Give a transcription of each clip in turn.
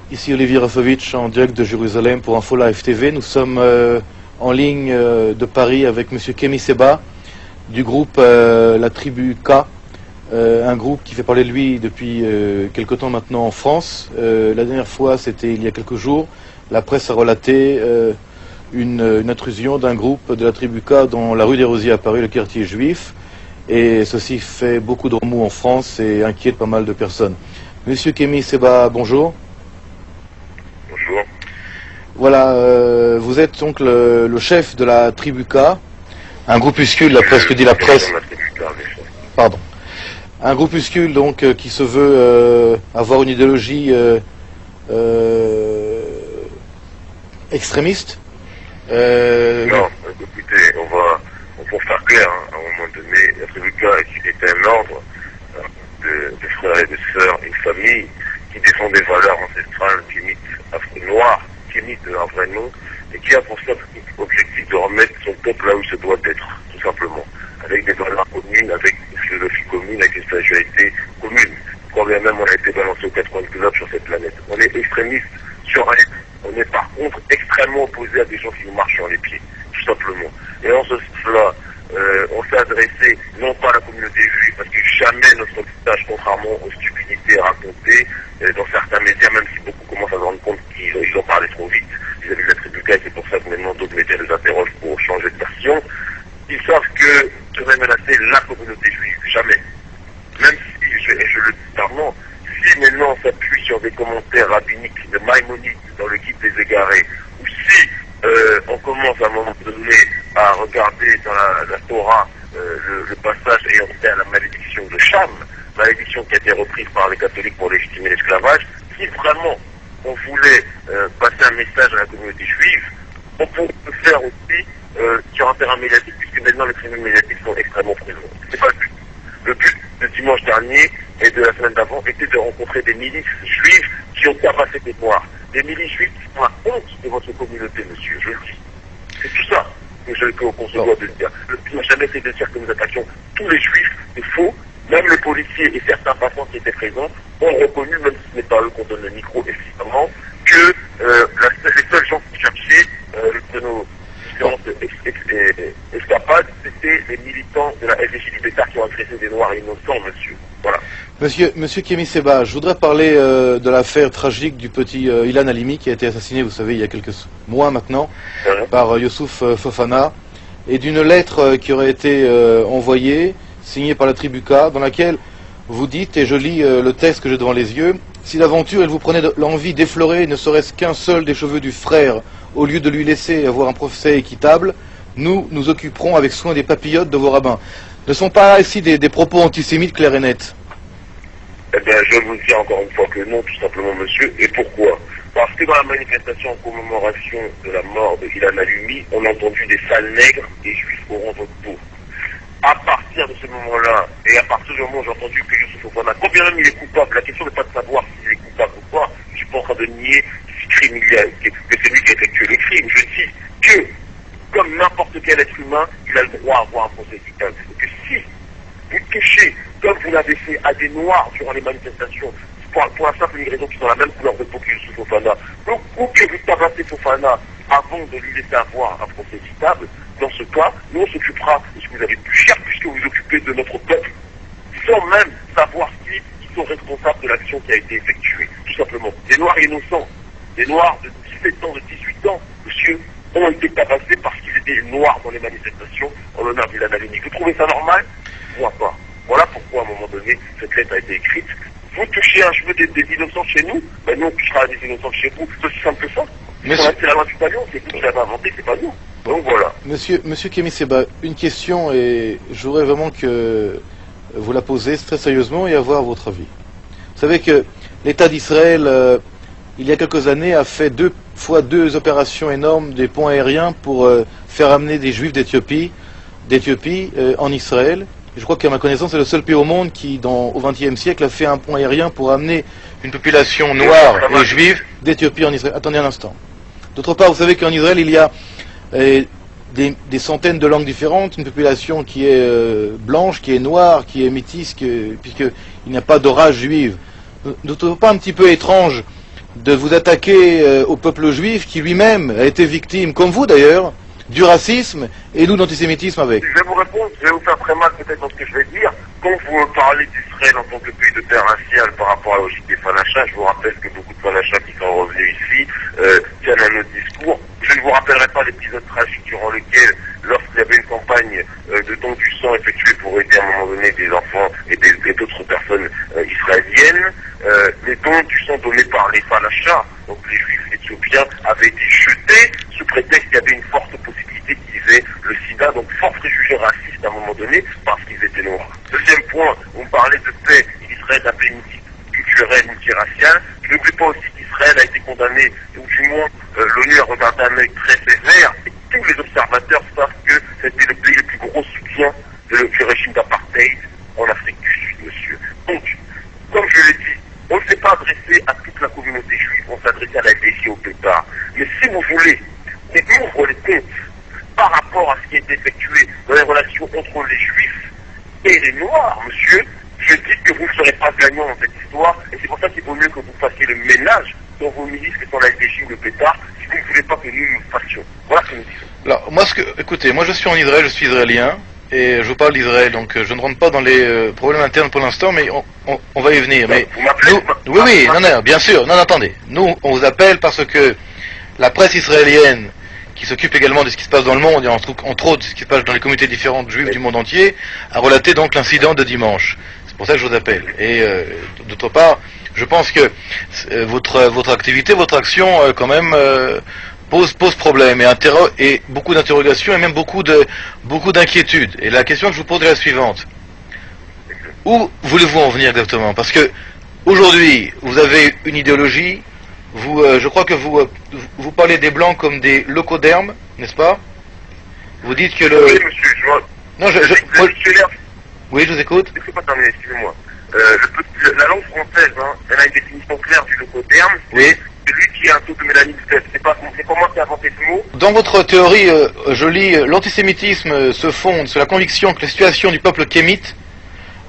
Ici Olivier Rafovitch en direct de Jérusalem pour Info Live TV. Nous sommes en ligne de Paris avec Monsieur Kémy Seba du groupe La Tribu K, un groupe qui fait parler de lui depuis quelque temps maintenant en France. La dernière fois, c'était il y a quelques jours. La presse a relaté une intrusion d'un groupe de la Tribu K dans la rue des Rosiers à Paris, le quartier juif. Et ceci fait beaucoup de remous en France et inquiète pas mal de personnes. Monsieur Kémy Seba, bonjour. Bonjour. Voilà, vous êtes donc le chef de la Tribu K, un groupuscule, d'après ce que dit la presse. Pardon. Un groupuscule donc qui se veut avoir une idéologie extrémiste. Non, écoutez, pour faire clair, à un moment donné, la Tribu K était un ordre de frères et de sœurs, une famille qui défend des valeurs ancestrales, qui imitent Afrique noire, qui imite un vrai nom, et qui a pour ça objectif de remettre son peuple là où il se doit être, tout simplement, avec des valeurs communes, avec une philosophie commune, avec une spiritualité commune. Quand bien même on a été balancé aux 80 globes sur cette planète. On est extrémiste sur rien. On est par contre extrêmement opposé à des gens qui nous marchent sur les pieds, tout simplement. Et en ce sens-là, on s'est adressé non pas à la communauté juive, parce que jamais notre message, contrairement aux stupidités racontées dans certains médias, même si beaucoup commencent à se rendre compte qu'ils ont parlé trop vite vis-à-vis de la Tribu K, et c'est pour ça que maintenant d'autres médias les interrogent pour changer de version, ils savent que devrait menacer la communauté juive, jamais. Même si, et je le dis clairement, si maintenant on s'appuie sur des commentaires rabbiniques de Maïmonide dans le guide des égarés, ou si on commence à un moment donné à regarder dans la Torah le passage ayant fait à la malédiction de Cham, malédiction qui a été reprise par les catholiques pour légitimer l'esclavage, si vraiment on voulait passer un message à la communauté juive, on peut le faire aussi sur un terrain médiatique, puisque maintenant les tribunaux médiatiques sont extrêmement présents. C'est pas le but. Le but de dimanche dernier et de la semaine d'avant était de rencontrer des milices juives qui ont tabassé des Noirs. Des milices juives qui sont la honte de votre communauté, monsieur, je le dis. C'est tout ça qu'on se doit de dire. Le but n'a jamais été de dire que nous attaquions tous les juifs, c'est faux. Même les policiers et certains passants qui étaient présents ont reconnu, même si ce n'est pas eux qu'on donne le micro, évidemment, que les seuls gens qui cherchaient de nos différentes escapades, c'était les militants de la FDJ Libertaire qui ont agressé des Noirs innocents, monsieur. Voilà. Monsieur Kémy Seba, je voudrais parler de l'affaire tragique du petit Ilan Halimi qui a été assassiné, vous savez, il y a quelques mois maintenant, par Youssouf Fofana, et d'une lettre qui aurait été envoyée, signée par la Tribu K, dans laquelle vous dites, et je lis le texte que j'ai devant les yeux, « Si l'aventure, elle vous prenait l'envie d'effleurer ne serait-ce qu'un seul des cheveux du frère, au lieu de lui laisser avoir un procès équitable, nous nous occuperons avec soin des papillotes de vos rabbins. » Ne sont pas ici des propos antisémites clairs et nets? Eh bien, je vous dis encore une fois que non, tout simplement, monsieur. Et pourquoi? Parce que dans la manifestation en commémoration de la mort de Ilan Halimi, on a entendu des sales nègres et juifs auront votre peau. À partir de ce moment-là, et à partir du moment où j'ai entendu que Youssouf Fofana, quand bien même il est coupable, la question n'est pas de savoir s'il est coupable ou pas, je ne suis pas en train de nier ce crime il y a, que c'est lui qui a effectué le crime. Je dis que, comme n'importe quel être humain, il a le droit à avoir un procès équitable. Et que si vous touchez, comme vous l'avez fait, à des Noirs durant les manifestations, pour la simple raison qu'ils ont la même couleur de peau que Youssouf Fofana, ou que vous tabassez Fofana avant de lui laisser avoir un procès équitable, dans ce cas, nous on s'occupera de ce que vous avez plus cher puisque vous vous occupez de notre peuple, sans même savoir qui ils sont responsables de l'action qui a été effectuée, tout simplement. Des Noirs innocents, des Noirs de 17 ans, de 18 ans, monsieur, ont été tabassés parce qu'ils étaient noirs dans les manifestations en l'honneur d'Ilan Halimi. Vous trouvez ça normal? Moi pas. Voilà pourquoi à un moment donné, cette lettre a été écrite. Vous touchez un cheveu des innocents chez nous, ben nous on touchera des innocents chez vous. C'est aussi simple que ça. C'est la loi du talion, c'est vous qui l'avez inventé, c'est pas nous. Donc voilà. Monsieur Kémy Seba, une question, et je voudrais vraiment que vous la posez très sérieusement et avoir votre avis. Vous savez que l'État d'Israël, il y a quelques années, a fait deux opérations énormes, des ponts aériens pour faire amener des Juifs d'Éthiopie en Israël. Je crois qu'à ma connaissance, c'est le seul pays au monde qui, au XXe siècle, a fait un pont aérien pour amener une population noire et juive d'Éthiopie en Israël. Attendez un instant. D'autre part, vous savez qu'en Israël, il y a des centaines de langues différentes, une population qui est blanche, qui est noire, qui est métisse, puisqu'il n'y a pas de race juive. Ne trouvez pas un petit peu étrange de vous attaquer au peuple juif qui lui-même a été victime, comme vous d'ailleurs, du racisme et nous de l'antisémitisme avec. Je vais vous répondre, je vais vous faire très mal peut-être dans ce que je vais dire. Quand vous parlez d'Israël en tant que pays de terre raciale par rapport à la logique des Falachas, je vous rappelle que beaucoup de Falachas qui sont revenus ici tiennent un autre discours. Je ne vous rappellerai pas l'épisode tragique durant lequel, lorsqu'il y avait une campagne de don du sang effectuée pour aider à un moment donné des enfants et d'autres personnes israéliennes, les dons du sang donnés par les Falachas, donc les juifs éthiopiens, avaient été jetés sous prétexte qu'il y avait une forte possibilité qu'ils aient le sida, donc fort préjugé raciste à un moment donné parce qu'ils étaient noirs. Deuxième point, on parlait de paix, Israël est un pays multiculturel, multiracial. Je n'oublie pas aussi qu'Israël a été condamné, ou du moins l'ONU a regardé un œil très sévère, et tous les observateurs savent que c'était le pays le plus gros soutien du régime d'apartheid en Afrique du Sud, monsieur. Donc, comme je l'ai dit, on ne s'est pas adressé à toute la communauté juive, on s'est adressé à la DG au Pétard. Mais si vous voulez, on ouvre les comptes par rapport à ce qui a été effectué dans les relations entre les juifs et les noirs, monsieur, je dis que vous ne serez pas gagnant dans cette histoire, et c'est pour ça qu'il vaut mieux que vous fassiez le ménage dans vos ministres et dans la DG ou le Pétard, si vous ne voulez pas que nous fassions. Voilà ce que nous disons. Alors, écoutez, moi je suis en Israël, je suis israélien, et je vous parle d'Israël, donc je ne rentre pas dans les problèmes internes pour l'instant, mais on va y venir. Mais oui, non, bien sûr, non, attendez. Nous, on vous appelle parce que la presse israélienne, qui s'occupe également de ce qui se passe dans le monde, et entre autres ce qui se passe dans les communautés différentes juives du monde entier, a relaté donc l'incident de dimanche. C'est pour ça que je vous appelle. Et d'autre part, je pense que votre activité, votre action, quand même, pose problème et beaucoup d'interrogations et même beaucoup d'inquiétudes. Et la question que je vous pose est la suivante. Où voulez-vous en venir exactement? Parce que aujourd'hui, vous avez une idéologie. Je crois que vous parlez des blancs comme des locodermes, n'est-ce pas? Vous dites que le... Oui, monsieur, je vois. Non, oui, je vous écoute. Je ne peux pas terminer, excusez-moi. La langue française, elle a une définition claire du locoderme. Oui. C'est lui qui a un taux de mélanine faible. C'est pas moi qui ai inventé ce mot. Dans votre théorie, je lis, l'antisémitisme se fonde sur la conviction que la situation du peuple kémite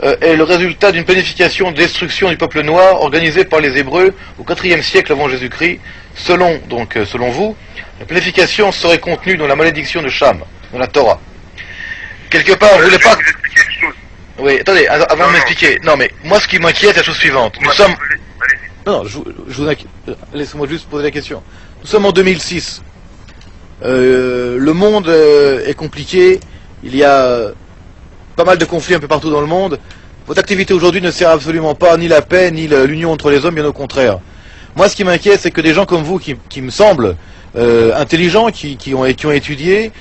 est le résultat d'une planification de destruction du peuple noir organisée par les Hébreux au IVe siècle avant Jésus-Christ. Selon vous, la planification serait contenue dans la malédiction de Cham, dans la Torah. Quelque part, vous voulez pas... Je vais vous expliquer une chose. Oui, attendez, avant de m'expliquer. Non, mais moi, ce qui m'inquiète, c'est la chose suivante. Nous sommes... Non, je vous inquiète. Laissez-moi juste poser la question. Nous sommes en 2006. Le monde est compliqué. Il y a pas mal de conflits un peu partout dans le monde. Votre activité aujourd'hui ne sert absolument pas ni la paix, ni l'union entre les hommes, bien au contraire. Moi, ce qui m'inquiète, c'est que des gens comme vous, qui me semblent intelligents, qui ont étudié,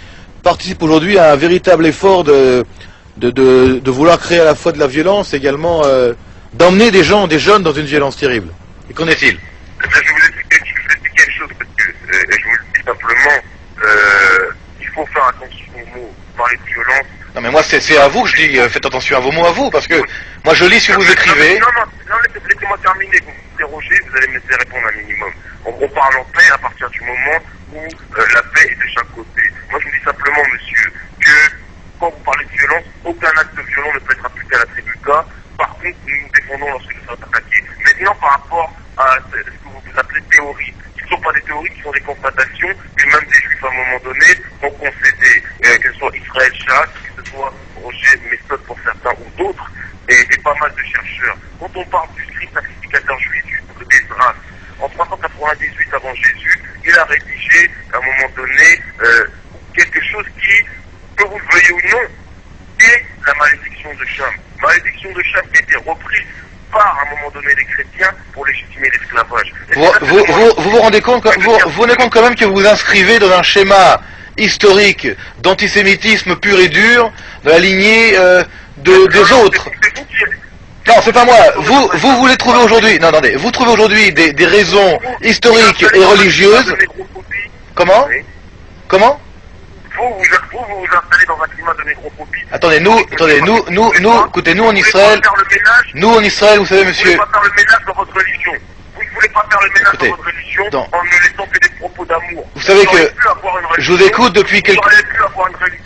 participent aujourd'hui à un véritable effort de vouloir créer à la fois de la violence, également d'emmener des jeunes dans une violence terrible. Et qu'en est-il? Je vais vous expliquer une chose, parce que, je vous le dis simplement, il faut faire attention aux mots, parler de violence. Non mais moi c'est à vous que je dis, faites attention à vos mots à vous, parce que moi je lis ce que vous écrivez. Non, laissez-moi terminer, vous m'interrogez, vous allez me laisser répondre un minimum. On parle en paix à partir du moment où la paix est de chaque côté. Moi je vous dis simplement, monsieur, que quand vous parlez de violence, aucun acte violent ne peut être appliqué à la tribu K. Par contre, nous nous défendons lorsque nous sommes attaqués. Maintenant, par rapport à ce que vous appelez théories, qui ne sont pas des théories, qui sont des constatations, que même des juifs à un moment donné ont concédé, que ce soit Israël Chass, que ce soit Roger Messot pour certains ou d'autres, et pas mal de chercheurs. Quand on parle du strict sacrificateur juif du peuple d'Esdras, en 398 avant Jésus, il a rédigé à un moment donné quelque chose qui, que vous le veuillez ou non, est la malédiction de Cham. Malédiction de Cham qui a été reprise par, à un moment donné, les chrétiens pour légitimer l'esclavage. Vous rendez compte, vous rendez compte quand même que vous vous inscrivez dans un schéma historique d'antisémitisme pur et dur, de la lignée des autres. Non, c'est pas moi. Vous voulez trouver aujourd'hui... Non, attendez. Vous trouvez aujourd'hui des raisons historiques et religieuses... Comment? Comment? Vous vous installez dans un climat de négrophobie. Attendez, écoutez, nous en Israël, vous savez, monsieur... Vous ne voulez pas faire le ménage dans votre religion. Vous ne voulez pas faire le ménage dans votre religion en ne laissant que des propos d'amour. Vous savez que je vous écoute depuis quelques... Vous auriez pu avoir une religion.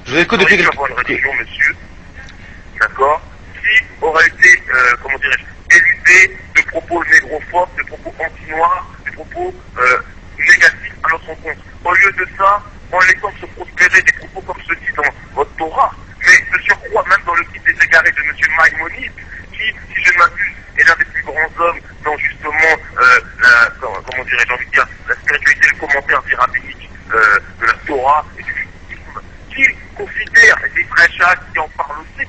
Je vous écoute depuis quelques... Vous auriez pu avoir une religion, monsieur. D'accord? Qui aurait été, comment dirais-je, éludé de propos négrophobes, de propos anti-noirs, propos négatifs à notre rencontre. Au lieu de ça, on les laissant se prospérer des propos comme ceux dit dans votre Torah, mais de surcroît, même dans le guide des égarés de M. Maïmonide, qui, si je ne m'abuse, est l'un des plus grands hommes dans justement comment dirais-je, envie de dire, la spiritualité, le commentaire dit rabbinique de la Torah et du judaïsme, qui considère, et c'est très Chad qui en parle aussi,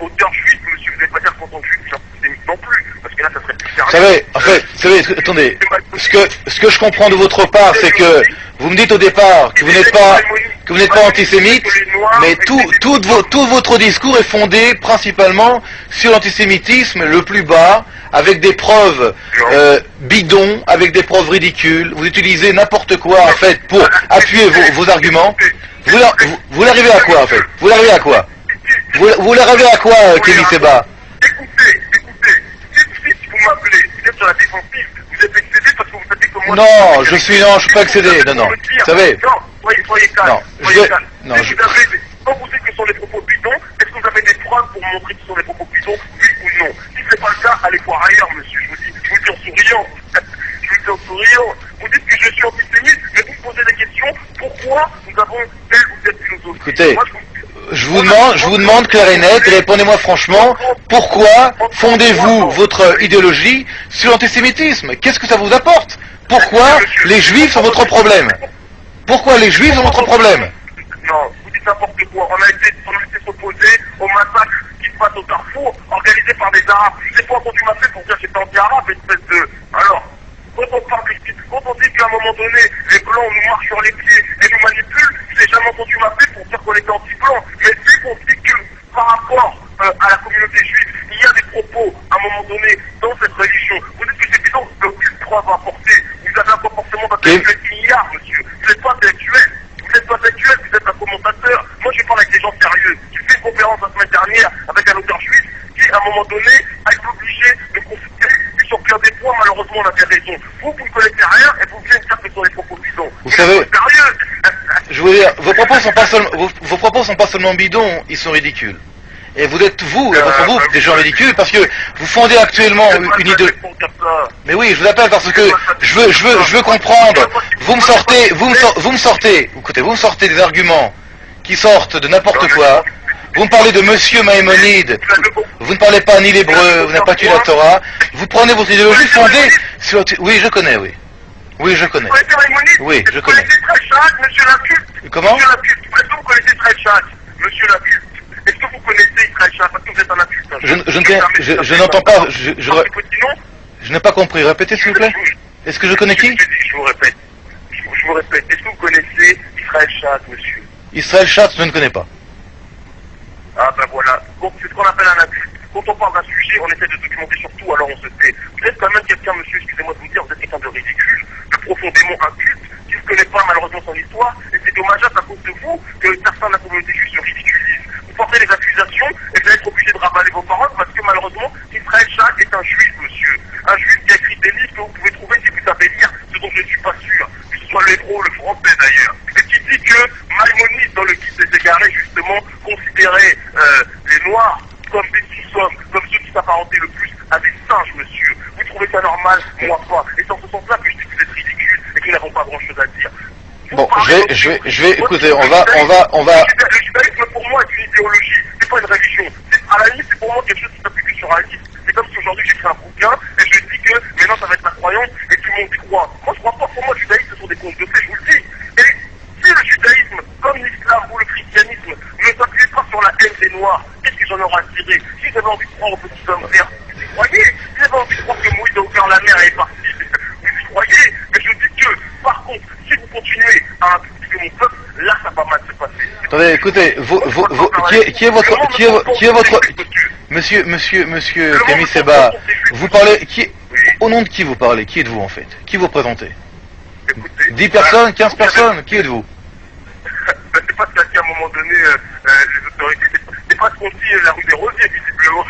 auteur juif, monsieur, vous n'allez pas dire qu'en tant que juif, antisémite non plus, parce que là, ça serait plus sérieux. Vous savez, en fait, vous savez, attendez, ce que je comprends de votre part, c'est que vous me dites au départ que vous n'êtes pas antisémite, mais tout votre discours est fondé principalement sur l'antisémitisme le plus bas, avec des preuves bidons, avec des preuves ridicules. Vous utilisez n'importe quoi en fait pour appuyer vos arguments. Vous l'arrivez à quoi en fait? Vous l'arrivez à quoi? Vous l'arrivez à quoi, Kémy Seba? Écoutez, si vous m'appelez, vous êtes sur la défensive, vous êtes excédé parce que vous savez que moi... Non, je suis pas excédé, non. Vous savez... Non, soyez calme. Non, Quand vous dites que ce sont des propos bidons, est-ce que vous avez des preuves pour montrer que ce sont des propos bidons, oui ou non? Si ce n'est pas le cas, allez voir ailleurs, monsieur. Je vous dis en souriant. Vous dites que je suis antisémite, mais vous me posez des questions. Pourquoi nous avons telle ou telle philosophie? Écoutez, je vous demande clair et net, et répondez-moi franchement, pourquoi fondez-vous votre idéologie sur l'antisémitisme? Qu'est-ce que ça vous apporte? Pourquoi les juifs sont votre problème? Pourquoi les juifs sont votre problème? Non, vous dites n'importe quoi. On a été s'opposer au massacre qui se passe au Carrefour, organisé par des Arabes. Je sais pas quand tu m'as fait pour dire que j'étais anti-arabe, espèce de... Alors, quand on dit qu'à un moment donné, les Blancs nous marchent sur les pieds et nous manipulent, j'ai jamais entendu m'appeler pour dire qu'on était anti-blanc. Mais dès qu'on dit que par rapport à la communauté juive, il y a des propos, à un moment donné, dans cette religion, vous dites que c'est bidon, aucune preuve à apporter. Vous avez un comportement d'intellectuel milliard, monsieur. Vous n'êtes pas intellectuel. Vous n'êtes pas intellectuel, vous êtes un commentateur. Moi, je parle avec des gens sérieux. J'ai fait une conférence la semaine dernière avec un auteur juif qui, à un moment donné, a été obligé de consulter sur plein des points, malheureusement, on avait raison. Vous ne connaissez rien et vous venez de dire que ce sont des propos bidons. Vous savez, sérieux. je veux dire, vos propos sont pas seulement bidons, ils sont ridicules. Et vous êtes vous des gens ridicules parce que vous fondez actuellement une idée. Mais oui, je vous appelle parce que je veux comprendre. Vous me sortez des arguments qui sortent de n'importe quoi. Vous me parlez de Monsieur Maïmonide, vous ne parlez pas ni l'hébreu, vous n'avez pas tué la Torah, vous prenez votre idéologie fondée sur... Oui, je connais, oui. Oui, je connais. Oui, je connais. Vous connaissez très Chad, monsieur Laculte? Comment? Monsieur Laculte, est-ce que vous connaissez très Chad, monsieur Laculte? Est-ce que vous connaissez Israël Chad? Parce que vous êtes un aculte. Je n'entends pas... Je n'ai pas compris, répétez s'il vous plaît. Est-ce que je connais qui? Je vous répète. Est-ce que vous connaissez Israël Chad, monsieur? Israël Chad, je ne connais pas. Ah ben voilà, c'est ce qu'on appelle un adulte. Quand on parle d'un sujet, on essaie de documenter sur tout, alors on se tait. Vous êtes quand même quelqu'un, monsieur, excusez-moi de vous dire, vous êtes quelqu'un de ridicule, de profondément inculte, qui ne connaît pas malheureusement son histoire, et c'est dommageable à cause de vous que certains de la communauté juive se ridiculisent. Vous portez les accusations, et vous allez être obligé de ravaler vos paroles, parce que malheureusement, Israël Chad est un juif, monsieur. Un juif qui a écrit des livres que vous pouvez trouver si vous savez lire, ce dont je ne suis pas sûr. Que ce soit l'hébreu ou le français d'ailleurs. Et qui dit que Maïmonide, dans le guide des égarés, justement, considérait les Noirs comme des sous-hommes, comme ceux qui s'apparentaient le plus à des singes, monsieur. Vous trouvez ça normal? Moi pas. Et c'est en ce sens-là que je dis que vous êtes ridicule et que nous n'avons pas grand-chose à dire. Bon, je vais, écoutez, on va... Le judaïsme, pour moi, est une idéologie, c'est pas une religion. À la limite, c'est pour moi quelque chose qui s'applique sur un livre. C'est comme si aujourd'hui j'écris un bouquin et je dis que maintenant ça va être ma croyance et tout le monde y croit. Moi, je crois pas. Pour moi, le judaïsme, ce sont des contes de fées, je vous le dis. Et si le judaïsme, comme l'islam ou le christianisme, ne s'appuie pas sur la haine des Noirs, qu'est-ce que j'en aurais à tirer? Si j'avais envie de croire aux petits hommes verts, vous y croyez? Si j'avais envie de croire que Moïse a ouvert la mer et est parti, vous y croyez? Mais je dis que, par contre, si vous continuez à impliquer mon peuple, là, ça va mal se passer. Attendez, écoutez, qui est votre... Monsieur Kémy Seba, vous parlez... Au nom de qui vous parlez? Qui êtes-vous en fait? Qui vous représentez? 10 personnes, 15 personnes, qui êtes-vous? C'est pas ce qu'a dit à un moment donné les autorités. C'est pas ce qu'on dit la rue des Rosiers, visiblement.